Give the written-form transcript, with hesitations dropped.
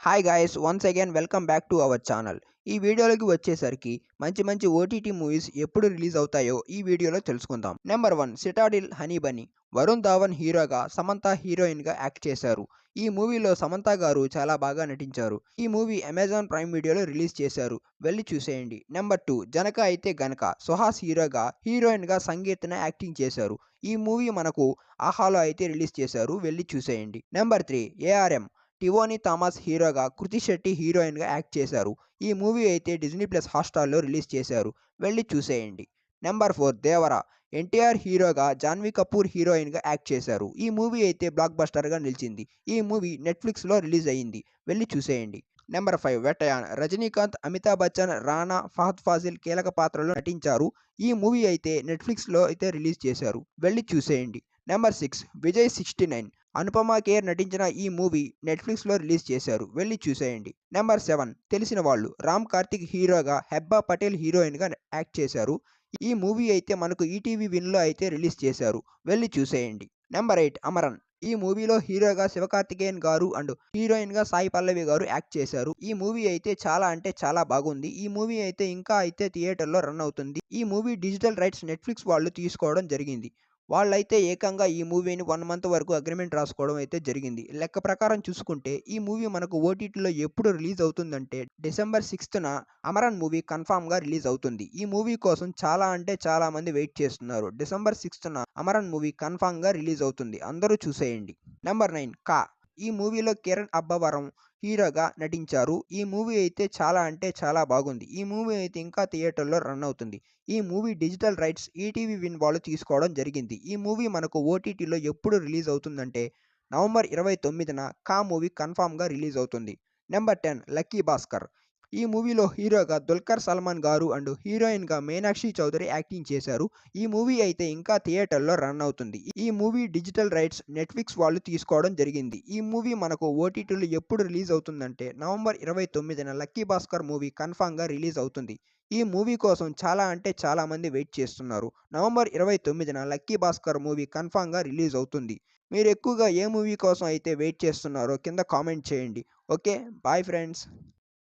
Hi guys once again welcome back to our channel. ఈ వీడియోలోకి వచ్చేసరికి మంచి మంచి ఓటీటీ మూవీస్ ఎప్పుడు రిలీజ్ అవుతాయో ఈ వీడియోలో తెలుసుకుందాం. Number 1 Citadel honey Bunny. Varun Dhawan హీరోగా, సమంత హీరోయిన్గా యాక్ట్ చేశారు. ఈ మూవీలో సమంత గారు చాలా బాగా నటించారు. ఈ మూవీ అమెజాన్ ప్రైమ్ వీడియోలో రిలీజ్ చేశారు. వెళ్ళి చూసేయండి. నెంబర్ 2 జనక అయితే గనక. సుహాస్ హీరోగా, హీరోయిన్గా సంగీతన యాక్టింగ్ చేశారు. ఈ మూవీ మనకు ఆహాలో అయితే రిలీజ్ చేశారు. వెళ్ళి చూసేయండి. Number 3 ARM. టివోనీ థామస్ హీరోగా, కృతి శెట్టి హీరోయిన్గా యాక్ట్ చేశారు. ఈ మూవీ అయితే డిజ్నీ ప్లస్ హాట్‌స్టార్‌లో రిలీజ్ చేశారు. వెళ్ళి చూసేయండి. నెంబర్ 4 దేవర. ఎన్టీఆర్ హీరోగా, జాన్వీ కపూర్ హీరోయిన్‌గా యాక్ట్ చేశారు. ఈ మూవీ అయితే బ్లాక్ బస్టర్‌గా నిలిచింది. ఈ మూవీ నెట్‌ఫ్లిక్స్‌లో రిలీజ్ అయింది. వెళ్ళి చూసేయండి. నెంబర్ 5 వేటయాన్. రజనీకాంత్, అమితాబ్ బచ్చన్, రానా, ఫహద్ ఫాజిల్ కీలక పాత్రలో నటించారు. ఈ మూవీ అయితే నెట్‌ఫ్లిక్స్‌లో అయితే రిలీజ్ చేశారు. వెళ్ళి చూసేయండి. నెంబర్ 6 విజయ్ 69. అనుపమ ఖేర్ నటించిన ఈ మూవీ నెట్‌ఫ్లిక్స్‌లో రిలీజ్ చేశారు. వెళ్ళి చూసేయండి. నెంబర్ 7 తెలిసిన వాళ్ళు. రామ్ కార్తిక్ హీరోగా, హెబ్బా పటేల్ హీరోయిన్‌గా యాక్ట్ చేశారు. ఈ మూవీ అయితే మనకు ఈటీవీ విన్‌లో అయితే రిలీజ్ చేశారు. వెళ్ళి చూసేయండి. నెంబర్ 8 అమరన్. ఈ మూవీలో హీరోగా శివకార్తికేయన్ గారు అండ్ హీరోయిన్‌గా సాయి పల్లవి గారు యాక్ట్ చేశారు. ఈ మూవీ అయితే చాలా అంటే చాలా బాగుంది. ఈ మూవీ అయితే ఇంకా అయితే థియేటర్‌లో రన్ అవుతుంది. ఈ మూవీ డిజిటల్ రైట్స్ నెట్‌ఫ్లిక్స్ వాళ్ళు తీసుకోవడం జరిగింది. వాళ్ళైతే ఏకంగా ఈ మూవీని 1 మంత్ వరకు అగ్రీమెంట్ రాసుకోవడం అయితే జరిగింది. లెక్క ప్రకారం చూసుకుంటే ఈ మూవీ మనకు ఓటీటీలో ఎప్పుడు రిలీజ్ అవుతుందంటే డిసెంబర్ 6న అమరన్ మూవీ కన్ఫర్మ్‌గా రిలీజ్ అవుతుంది. ఈ మూవీ కోసం చాలా అంటే చాలా మంది వెయిట్ చేస్తున్నారు. డిసెంబర్ 6న అమరన్ మూవీ కన్ఫర్మ్‌గా రిలీజ్ అవుతుంది. అందరూ చూసేయండి. నెంబర్ 9 కా. ఈ మూవీలో కిరణ్ అబ్బవరం హీరోగా నటించారు. ఈ మూవీ అయితే చాలా అంటే చాలా బాగుంది. ఈ మూవీ అయితే ఇంకా థియేటర్‌లో రన్ అవుతుంది. ఈ movie digital rights ETV win వాళ్ళు తీసుకోవడం జరిగింది. ఈ మూవీ మనకు ఓటీటీలో ఎప్పుడు రిలీజ్ అవుతుందంటే నవంబర్ 29న 'కా' మూవీ కన్ఫర్మ్‌గా రిలీజ్ అవుతుంది. Number 10 lucky Bhaskar. ఈ మూవీలో హీరోగా దుల్కర్ సల్మాన్ గారు అండ్ హీరోయిన్‌గా మీనాక్షి చౌదరి యాక్టింగ్ చేశారు. ఈ మూవీ అయితే ఇంకా థియేటర్‌లో రన్ అవుతుంది. ఈ మూవీ డిజిటల్ రైట్స్ నెట్‌ఫ్లిక్స్ వాళ్ళు తీసుకోవడం జరిగింది. ఈ మూవీ మనకు ఓటీటీలో ఎప్పుడు రిలీజ్ అవుతుందంటే నవంబర్ 29న లక్కీ భాస్కర్ మూవీ కన్ఫర్మ్‌గా రిలీజ్ అవుతుంది. ఈ మూవీ కోసం చాలా అంటే చాలా మంది వెయిట్ చేస్తున్నారు. నవంబర్ 29న లక్కీ భాస్కర్ మూవీ కన్ఫర్మ్‌గా రిలీజ్ అవుతుంది. మీరు ఎక్కువగా ఏ మూవీ కోసం అయితే వెయిట్ చేస్తున్నారో కింద కామెంట్ చేయండి. ఓకే. Bye friends.